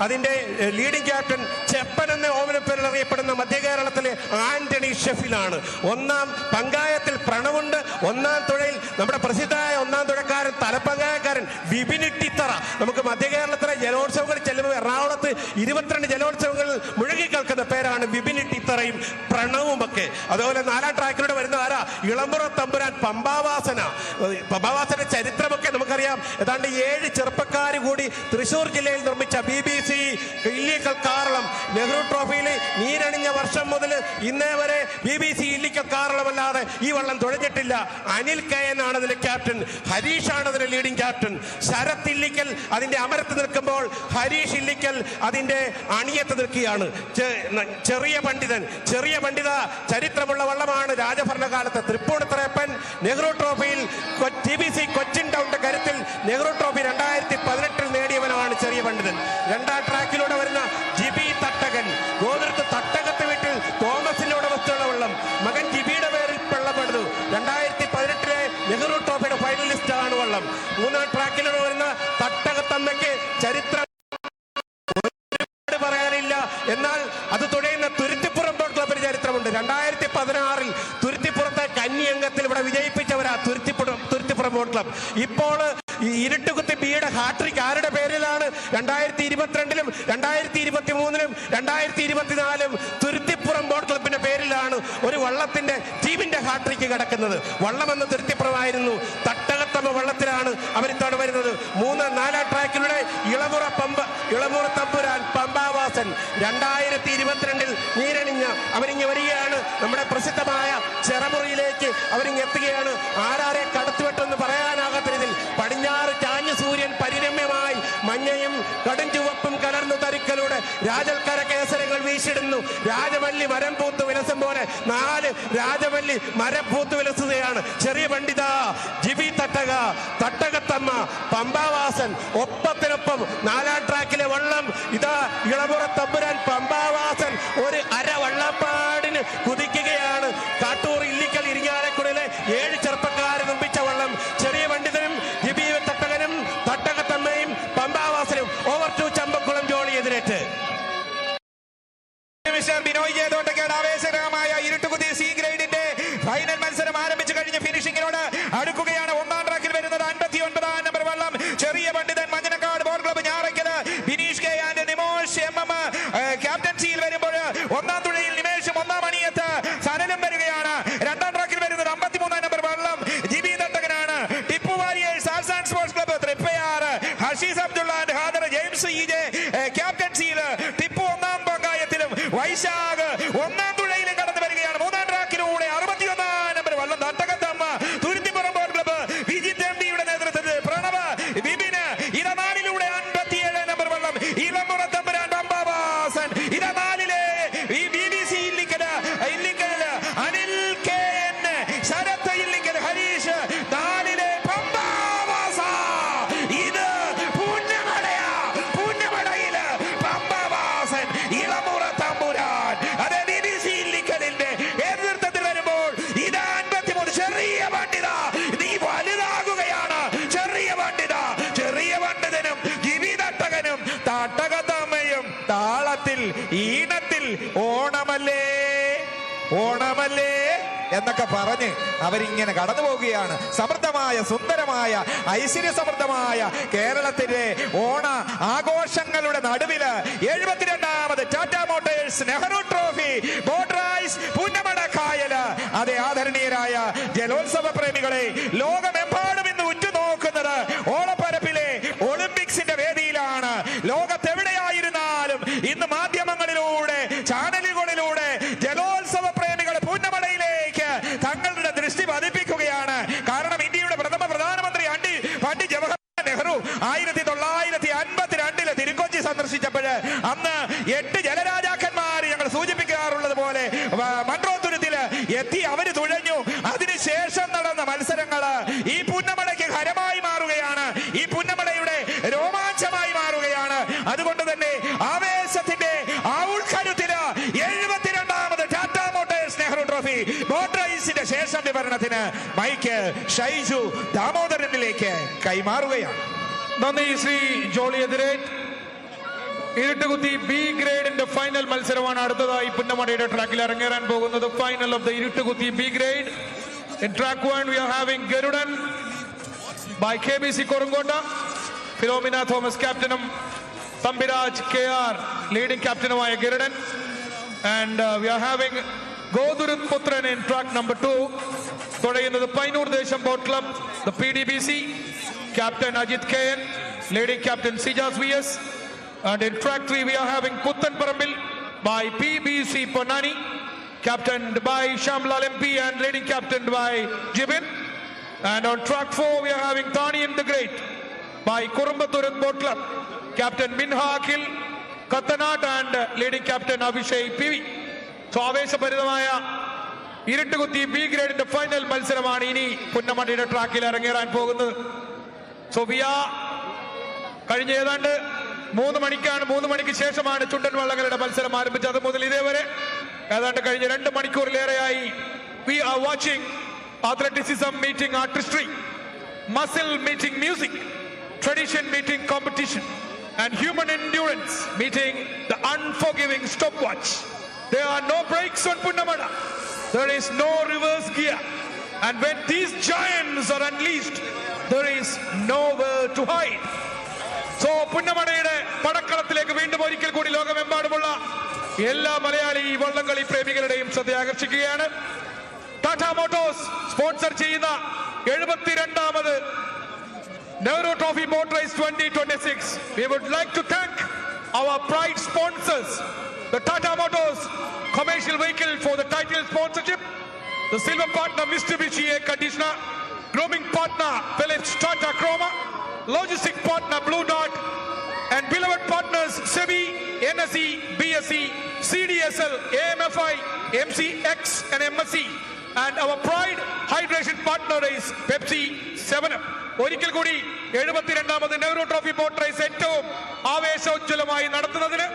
അതിന്റെ leading captain ചെപ്പൻ എന്ന ഓമനപ്പേരിൽ അറിയപ്പെടുന്ന മധ്യ കേരളത്തിലെ ആന്റണി ഷെഫിലാണ്. ഒന്നാം പങ്കായത്തിൽ പ്രണവുണ്ട്. ഒന്നാം തുഴയിൽ നമ്മുടെ പ്രസിദ്ധമായ ഒന്നാം തുഴക്കാരൻ തലപ്പങ്കായക്കാരൻ വിപിനിട്ടിത്തറ. നമുക്ക് മധ്യ കേരളത്തിലെ ജലോത്സവങ്ങളിൽ ചെല്ലുമ്പോൾ എറണാകുളത്ത് 22 ജലോത്സവങ്ങളിൽ മുഴുകി കേൾക്കുന്ന പേരാണ് വിപിനിട്ടിത്തറയും പ്രണവുമൊക്കെ. അതുപോലെ 4ാം ട്രാക്കിലൂടെ വരുന്ന ആരാ? ഇളമ്പുറ തമ്പുരാൻ പമ്പാവാസന. പമ്പാവാസന ചരിത്രമൊക്കെ നമുക്കറിയാം. ഏതാണ്ട് 7 ചെറുപ്പക്കാർ കൂടി തൃശ്ശൂർ ജില്ലയിൽ നിർമ്മിച്ച BBC ഇല്ലിക്കൽ കാറളം നെഹ്റു ട്രോഫിയിൽ നീരണിഞ്ഞ വർഷം മുതൽ ഇന്നേ വരെ BBC ഇല്ലിക്കൽ കാറളമല്ലാതെ ഈ വള്ളം തുഴഞ്ഞിട്ടില്ല. അനിൽ കെ എന്നാണ് അതിലെ ക്യാപ്റ്റൻ. ഹരീഷാണ് അതിന്റെ ലീഡിംഗ് ക്യാപ്റ്റൻ. ശരത് ഇല്ലിക്കൽ അതിന്റെ അമരത്ത് നിൽക്കുമ്പോൾ ഹരീഷ് ഇല്ലിക്കൽ അതിന്റെ അണിയത്ത് നിൽക്കുകയാണ്. ചെറിയ പണ്ഡിത ചരിത്രമുള്ള വള്ളമാണ്. രാജഭരണകാലത്ത് തൃപ്പൂണിത്തുറയപ്പൻ നെഹ്റു ട്രോഫിയിൽ TBC കൊച്ചിൻ ടൗണിന്റെ കരുത്തിൽ നെഹ്റു ട്രോഫി 2018 നേടിയവനാണ് ചെറിയ പണ്ഡിതൻ. 2ാം ട്രാക്കിലൂടെ വരുന്ന ജിബി തട്ടകൻ. ഗോതിരത്ത് തട്ടകത്ത് വീട്ടിൽ തോമസിന്റെ ഉടമസ്ഥയുള്ള വള്ളം. മകൻ ജിബിയുടെ പേരിൽ വെള്ളപ്പെടുന്നു. 2018 നെഹ്റു ട്രോഫിയുടെ ഫൈനലിസ്റ്റ് ആണ് വള്ളം. 3ാം ട്രാക്കിലൂടെ വരുന്ന തട്ടകത്തമ്മയ്ക്ക് ചരിത്രം പറയാനില്ല. എന്നാൽ അത് തുഴയുന്ന തുരുത്തിപ്പുറം ബോട്ട് ക്ലബിന് ചരിത്രമുണ്ട്. 2016 തുരുത്തിപ്പുറത്തെ കന്യംഗത്തിൽ ഇവിടെ വിജയിപ്പിച്ചവരാ തുരുത്തിപ്പുറം ബോട്ട് ക്ലബ്. ഇപ്പോൾ ഇരുട്ടുകുത്തി ബിയുടെ ഹാട്രിക് ആരുടെ പേരിലാണ്? 2022-ലും 2023-ലും 2024-ലും തുരുത്തിപ്പുറം ബോട്ട് ക്ലബിന്റെ പേരിലാണ് ഒരു വള്ളത്തിന്റെ ടീമിന്റെ ഹാട്രിക് കിടക്കുന്നത്. വള്ളമെന്ന് തുരുത്തിപ്പുറമായിരുന്നു. തട്ടകത്തമ്മ വള്ളത്തിലാണ് അവരിത്തവണ വരുന്നത്. 3-4 ട്രാക്കിലൂടെ ഇളമുറ തമ്പുരാൻ പമ്പാവാസൻ 2022-ൽ നീരണിഞ്ഞ അവരിങ്ങ് വരികയാണ്. നമ്മുടെ പ്രസിദ്ധമായ ചെറമുറിയിലേക്ക് അവരിങ്ങ് എത്തുകയാണ്. ആരാരെ കടത്തിവെട്ടെന്ന് പറയാനാകാത്ത രീതിയിൽ പടിഞ്ഞാറ് ചാഞ്ഞ സൂര്യൻ പരിരമ്യമായി മഞ്ഞയും കടും ചുവപ്പും കലർന്നു തരിക്കലൂടെ രാജൽക്കര കേസരങ്ങൾ വീശിടുന്നു. രാജവല്ലി മരം പൂത്തു വിലസം പോലെ 4 രാജവല്ലി മരം പൂത്തു വിലസുകയാണ്. ചെറിയ പണ്ഡിത, ജിബി തട്ടക, തട്ടകത്തമ്മ, പമ്പാവാസൻ. ഒപ്പത്തിനൊപ്പം 4ാം ട്രാക്കിലെ വള്ളം ഇതാ ഇളമുറ തമ്പുരാൻ പമ്പാവാസൻ ഒരു അര വള്ളപ്പാടിന് കുതിക്കുകയാണ്. കാട്ടൂർ ഇല്ലിക്കൽ ഇരിങ്ങാലക്കുടയിലെ 7 ചെറുപ്പക്കാരെ നിർമ്മിച്ച വള്ളം. ചെറിയ പണ്ഡിതനും ജിബി തട്ടകനും തട്ടകത്തമ്മയും പമ്പാവാസനും ഓവർ ടു ചമ്പക്കുളം ജോളി എതിരേറ്റ്. ബിനോയ് ജയതോട്ടക്കേട് ആവേശകരമായ ഇരുട്ടുകുത്തി സി ഗ്രേഡിന്റെ ഫൈനൽ മത്സരം ആരംഭിച്ചു കഴിഞ്ഞ് ഫിനിഷിങ്ങിനോട് അടുക്കുകയാണ്. 1ാം ട്രാക്കിൽ വരുന്നത് 59-ാം നമ്പർ വള്ളം Cheriya Pandithan Manjanakkad boat club Njarakkal Bineesh K and Nimosh MM ക്യാപ്റ്റൻസിയിൽ വരുമ്പോൾ 1ാം തുഴയിൽ നിമേഷും 1ാം അണിയത്ത് സനലും വരികയാണ്. 2ാം ട്രാക്കിൽ വരുന്നത് 53-ാം നമ്പർ വള്ളം ജിബി തട്ടകനാണ്. Tippu warriors arts and sports club Thriprayar Hashees Abdulla and ഹാദർ ജെയിംസ് EJ ക്യാപ്റ്റൻസിയിൽ ടിപ്പു 1ാം പങ്കായത്തിലും വൈശാഖ് 1ാം തുഴയിലും കടന്നു വരികയാണ്. 3ാം ട്രാക്കിലൂടെ 61-ാം നമ്പർ വള്ളം തട്ടകത്തമ്മ തുരുത്തിപ്പുറം ബോട്ട് ക്ലബ്ബ് വിജിത് MDയുടെ നേതൃത്വത്തിൽ പ്രണവ് വിപിന്. 4-ലൂടെ 57 നമ്പർ വള്ളം ഇളമുറ തമ്പുരാൻ പമ്പാവാസൻ. 4-ലെ BBC Illikkal Anil KN, Sarath Illikkal, Harish. 4-ലെ പമ്പാവാസ. ഇത് പുന്നമടയില് പമ്പാവാസൻ ഇളമുറ തമ്പുരാൻ. അതെ, BBC ഇല്ലിക്കലിന്റെ നേതൃത്വത്തിൽ വരുമ്പോൾ ഇത് 53 ചെറിയ പണ്ഡിത നീ വലുതാകുകയാണ്. ചെറിയ പണ്ഡിതനും ജിബി തട്ടകനും തട്ടകത്തമ്മയും താളത്തിൽ ഈണത്തിൽ ഓണമല്ലേ എന്നൊക്കെ പറഞ്ഞ് അവരിങ്ങനെ കടന്നു പോവുകയാണ്. സമൃദ്ധമായ സുന്ദരമായ ഐശ്വര്യസമൃദ്ധമായ കേരളത്തിന്റെ ഓണ ആഘോഷങ്ങളുടെ നടുവില് 72ാമത് Tata Motors Nehru trophy boat race Punnamada കായല്. അതേ, ആദരണീയരായ ജലോത്സവ പ്രേമികളെ, ലോകമെമ്പാടും ഇന്ന് ഉറ്റുനോക്കുന്നത് ഓളപ്പരപ്പിലെ ഒളിമ്പിക്സിന്റെ വേദിയിലാണ്. ലോകത്തെവിടെയായിരുന്നാലും ഇന്ന് മാധ്യമങ്ങളിലൂടെ ചാനലുകളിലൂടെ ജലോത്സവ പ്രേമികൾ പുന്നമടയിലേക്ക് തങ്ങളുടെ ദൃഷ്ടി പതിപ്പിക്കുകയാണ്. കാരണം ഇന്ത്യയുടെ പ്രധാനമന്ത്രി പണ്ഡിറ്റ് ജവഹർലാൽ നെഹ്റു 1952 തിരുക്കൊച്ചി സന്ദർശിച്ചപ്പോൾ അന്ന് 8 ജലരാജാക്കന്മാർ ഞങ്ങൾ സൂചിപ്പിക്കാറുള്ളത് പോലെ മൺട്രോ തുരുത്തില് എത്തി അവര് തുഴഞ്ഞു. അതിനുശേഷം നടന്ന മത്സരങ്ങള് ഈ പുന്നമടയ്ക്ക് ഹരമായി മാറുകയാണ്. ഈ പുന്നമടയുടെ രോമാഞ്ചമായി മാറുകയാണ്. അതുകൊണ്ട് തന്നെ ആവേശത്തിന്റെ ആ ഉൾക്കരുത്തില് 72ാമത് Tata Motors Nehru trophy boat റൈസിന്റെ ശേഷം വിവരണത്തിന് മൈക്ക് ഷൈജു ദാമോദരനിലേക്ക് കൈമാറുകയാണ്. നന്ദി ശ്രീ ജോളി എതിരേറ്റ്. ഇരുട്ടുകുത്തി ബി ഗ്രേഡിന്റെ ഫൈനൽ മത്സരമാണ് അടുത്തതായി പുന്നമടയുടെ ട്രാക്കിൽ ഇറങ്ങേറാൻ പോകുന്നത്. Final of the Iruttukuthi B grade. In track 1 we are having Garudan by KBC Korungota, Philomena Thomas captainum, Thambiraj KR leading captainumaya Garudan, and we are having Godurit Putran in track number 2. Thodayunnathu Painur Desham Boat Club, the PDBC, captain Ajit KN leading captain Sijas VS, and in track 3 we are having Puttan Parambil by PBC Ponani, captained by Shamlal MP and leading captained by Jibin. And on track 4 we are having Thaniyan the Great by Kurumbathurat Boat Club, captain Minha Akhil Kattanat and leading captain Abhishek PV. So ആവേശഭരിതമായ Iruttukuthi B ഗ്രേഡിന്റെ final മത്സരമാണ് ഇനി പുന്നമടയുടെ ട്രാക്കിൽ ഇറങ്ങേറാൻ പോകുന്നത്. So കഴിഞ്ഞ ഏതാണ്ട് 3 മണിക്ക് ശേഷമാണ് ചുണ്ടൻ വള്ളങ്ങളുടെ മത്സരം ആരംഭിച്ചത്. അത് മുതൽ ഇതേവരെ ഏതാണ്ട് കഴിഞ്ഞ 2 മണിക്കൂറിലേറെയായി we are watching athleticism meeting artistry, muscle meeting music, tradition meeting competition, and human endurance meeting the unforgiving stopwatch. There are no brakes on Punnamada. There is no reverse gear. And when these giants are unleashed, there is nowhere to hide. So പുന്നമടയുടെ പടക്കളത്തിലേക്ക് വീണ്ടും ഒരിക്കൽ കൂടി ലോകമെമ്പാടുമുള്ള എല്ലാ മലയാളി വള്ളംകളി പ്രേമികളുടെയും ശ്രദ്ധ ആകർഷിക്കുകയാണ്. Tata Motors sponsor ചെയ്യുന്ന 72ാമത് Nehru trophy boat race 2026. We would like to thank our pride sponsors, the Tata Motors commercial vehicle for the title sponsorship, the silver partner Mitsubishi Air Conditioner, grooming partner Philips Tata Chroma, logistic partner Blue Dot, and beloved partners SEBI, NSE, BSE, CDSL, AMFI, MCX and MSC, and our pride hydration partner is Pepsi 7up. ഒരിക്കൽ കൂടി 72ാമത് Nehru trophy boat raise ഏറ്റവും ആവേശോജ്വലമായി നടത്തുന്നതിന്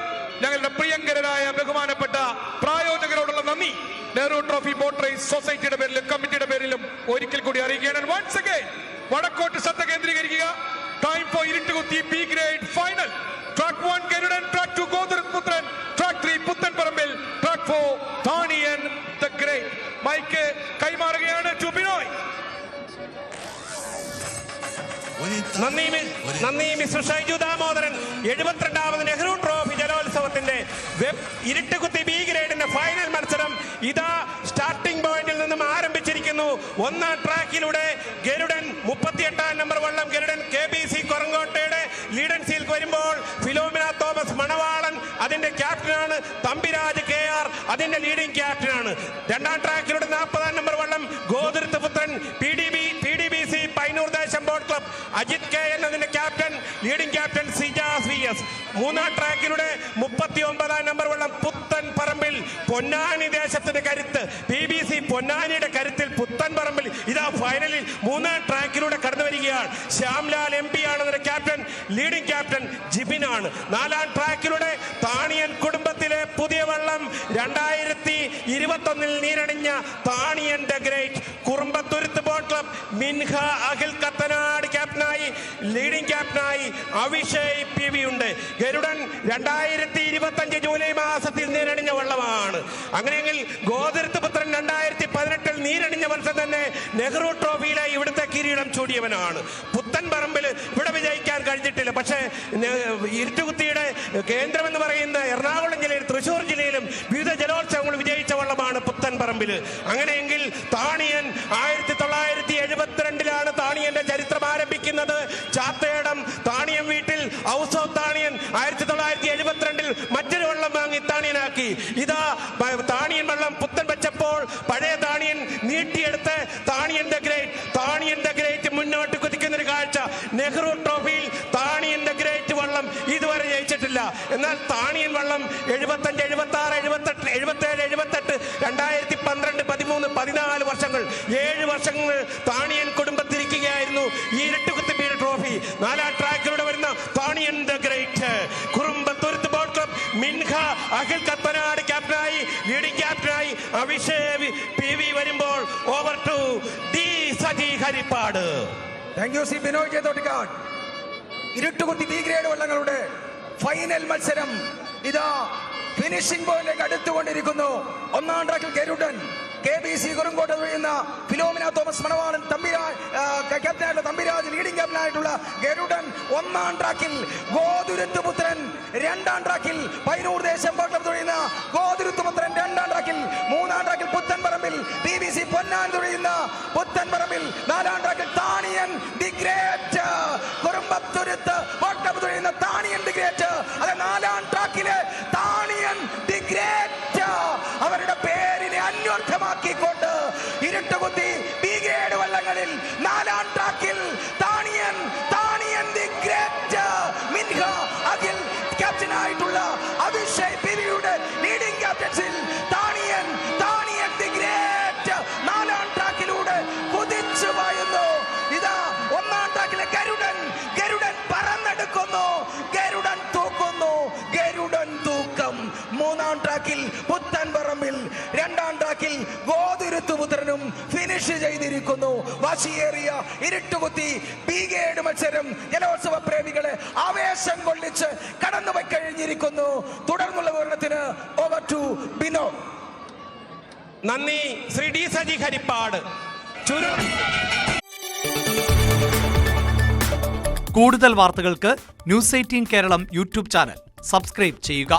ഞങ്ങളുടെ പ്രിയങ്കരായ ബഹുമാനപ്പെട്ട പ്രായോജകരോടുള്ള നന്ദി Nehru trophy boat raise സൊസൈറ്റിയുടെ പേരിലും കമ്മിറ്റിയുടെ പേരിലും ഒരിക്കൽ കൂടി അറിയിക്കുകയാണ്. വൺസ് അഗൈൻ വടക്കോട്ട് ശ്രദ്ധ കേന്ദ്രീകരിക്കുക. Time for Iruttukuthi B grade final. Track 1 Garudan, track 2 Godurit Putran, track 3 Puttan Parambil, track 4 Thaniyan the Great. Mike കൈമാറുകയാണ് ടു ബിനോയ്. നന്ദി മിസ്റ്റർ ഷൈജു ദാമോദരൻ. 72ാമത് നെഹ്റു ട്രോഫി ജലോത്സവത്തിന്റെ ഇരുട്ടുകുത്തി ബി ഗ്രേഡിന്റെ ഫൈനൽ മത്സരം ഇതാ സ്റ്റാർട്ടിംഗ് പോയിന്റിൽ നിന്നും ആരംഭിച്ചിരിക്കുന്നു. 1ാം ട്രാക്കിലൂടെ ഗരുഡൻ 38ാം നമ്പർ വള്ളം ഗരുഡൻ KBC കൊറങ്കോട്ടയുടെ ലീഡൻസിൽ വരുമ്പോൾ ഫിലോമിന തോമസ് മണവാളൻ അതിന്റെ ക്യാപ്റ്റനാണ്. തമ്പിരാജ് KR അതിന്റെ ലീഡിംഗ് ക്യാപ്റ്റനാണ്. 2ാം ട്രാക്കിലൂടെ 40ാം നമ്പർ വള്ളം Gothuruth Puthran PDBC Painoor Desam boat club Ajith KN അതിന്റെ captain leading captain Sijas VS. 3ാം ട്രാക്കിലൂടെ 39ാം നമ്പർ വള്ളം പുത്തൻ പറമ്പിൽ പൊന്നാനി ദേശത്തിന്റെ കരുത്ത് PBC പൊന്നാനിയുടെ കരുത്തിൽ പുത്തൻ പറമ്പിൽ ഇതാ ഫൈനലിൽ 3ാം ട്രാക്കിലൂടെ കടന്നു വരികയാണ്. ശ്യാംലാൽ MP ആണ് അതിന്റെ ക്യാപ്റ്റൻ. ലീഡിംഗ് ക്യാപ്റ്റൻ ജിബിനാണ്. 4ാം ട്രാക്കിലൂടെ താണിയൻ കുടുംബത്തിലെ പുതിയ വള്ളം 2021 നീരണിഞ്ഞ Thaniyan the great Kurumbathuruth boat club Minha Akhil Kathanad ക്യാപ്റ്റനായി ലീഡിംഗ് ക്യാപ്റ്റനായി അഭിഷേക് PV ഉണ്ട്. ഗരുഡൻ 2025 ജൂലൈ മാസത്തിൽ നീരണിഞ്ഞ വള്ളമാണ്. അങ്ങനെയെങ്കിൽ ഗോതുരുത്ത് പുത്രൻ 2018 നീരണിഞ്ഞ മത്സരം തന്നെ നെഹ്റു ട്രോഫിയിലെ ഇവിടുത്തെ കിരീടം ചൂടിയവനാണ്. പുത്തൻ പറമ്പിൽ ഇവിടെ വിജയിക്കാൻ കഴിഞ്ഞിട്ടില്ല. പക്ഷേ ഇരുട്ടുകുത്തിയുടെ കേന്ദ്രമെന്ന് പറയുന്ന എറണാകുളം ജില്ലയിൽ തൃശ്ശൂർ ജില്ലയിലും വിവിധ ജലോത്സവങ്ങൾ വിജയിച്ച വള്ളമാണ് പുത്തൻ പറമ്പിൽ. അങ്ങനെയെങ്കിൽ താണിയൻ 1972 താണിയന്റെ ചരിത്രം ആരംഭിക്കുന്നത്. ചാത്തയിടം താണിയൻ വീട്ടിൽ ഹൗസ് ഓഫ് താണിയൻ 1972 മറ്റൊരു വള്ളം വാങ്ങി താണിയനാക്കി. ഇതാ താണിയൻ വള്ളം പുത്തൻ വെച്ചപ്പോൾ പഴയ താണിയൻ നീട്ടിയെടുത്ത് താണിയൻ ദ ഗ്രേറ്റ് മുന്നോട്ട് കുതിക്കുന്ന ഒരു കാഴ്ച. നെഹ്റു ട്രോഫിയിൽ താണിയൻ ദ ഗ്രേറ്റ് വള്ളം ഇതുവരെ ജയിച്ചിട്ടില്ല. എന്നാൽ താണിയൻ വള്ളം 75, 76, 77, 78, 2012, 13, 14 വർഷങ്ങൾ 7 വർഷങ്ങൾ താണിയൻ കുടുംബത്തിരിക്കുകയായിരുന്നു ഈ ഇരുട്ടുകുത്തി ബി ട്രോഫി. 4ാം ട്രാക്കിലൂടെ വരുന്ന Thaniyan the great Kurumbathuruth boat club Minha Akhil Kathanad ക്യാപ്റ്റനായി ലീഡിംഗ് ക്യാപ്റ്റനായി അഭിഷേക് PV വരുമ്പോൾ over to D Saji Haripad. Thank you C Binoy ജയതോട്ടിക്കാട്. ഇരുട്ടുകുത്തി ബി ഗ്രേഡ് വള്ളങ്ങളുടെ ഫൈനൽ മത്സരം ഇതാ ഫിനിഷിംഗ് പോയിന്റിലേക്ക് അടുത്തുകൊണ്ടിരിക്കുന്നു. ഒന്നാം ട്രാക്കിൽ ഗരുഡൻ, KBC കുറുങ്കോട്ട തുഴയുന്ന ഫിലോമിന തോമസ് മണവാളൻ, ക്യാപ്റ്റനായിട്ടുള്ള തമ്പിരാജ്, ലീഡിംഗ് ക്യാപ്റ്റനായിട്ടുള്ള ഗരുഡൻ ഒന്നാം ട്രാക്കിൽ, ഗോതുരുത്തുപുത്രൻ രണ്ടാം ട്രാക്കിൽ, പൈനൂർ ദേശം ക്ലബ് തുഴയുന്ന ഗോതുരുത്തുപുത്രൻ രണ്ടാം ട്രാക്കിൽ, മൂന്നാം ട്രാക്കിൽ പുത്തൻപറമ്പിൽ PBC പൊന്നാൻ തുഴയുന്ന പുത്തൻപറമ്പിൽ, നാലാം ട്രാക്കിൽ Thaniyan the great Kurumbathuruth club തുഴയുന്ന താണിയൻ ദി ഗ്രേറ്റ്. അത് നാലാം ട്രാക്കിലെ താണിയൻ ദി ഗ്രേറ്റ് അവരുടെ പേരിനെ അന്വർത്ഥമാക്കിക്കൊണ്ട് ഇരുട്ടുകുത്തി ബി ഗ്രേഡ് വള്ളങ്ങളിൽ നാലാം ട്രാക്കിൽ താണിയൻ ദി ഗ്രേറ്റ് മിൻഹ അഖിൽ ക്യാപ്റ്റനായിട്ടുള്ള അഭിഷേക് പിരിയുടെ ലീഡിംഗ് ക്യാപ്റ്റൻസിൽ താണിയൻ ദി ഗ്രേറ്റ് നാലാം ട്രാക്കിലൂടെ കുതിച്ചു പായുന്നു. ഇതാ ഒന്നാം ട്രാക്കിലെ ഗരുഡൻ പറന്നെടുക്കുന്നു, ഗരുഡൻ തൂക്കുന്നു, ഗരുഡൻ തൂക്കം. മൂന്നാം ട്രാക്കിൽ പുത്തൻപറമ്പിൽ, രണ്ടാം ട്രാക്കിൽ ഗോതുരുത്തുപുത്രനും ഫിനിഷ് ചെയ്തിരിക്കുന്നു. വാശിയേറിയ ഇരുട്ടുകുത്തി ബിഗേഡ് മത്സരം ജലോത്സവ പ്രേമികളെ ആവേശം കൊള്ളിച്ച് കടന്നുപോയി കഴിഞ്ഞിരിക്കുന്നു. തുടർന്നുള്ള വിവരണത്തിന് ഓവർ ടു ബിനോ. നന്ദി ശ്രീ ഡി സജി ഹരിപ്പാട്. കൂടുതൽ വാർത്തകൾക്ക് news 18 Keralam YouTube channel subscribe ചെയ്യുക.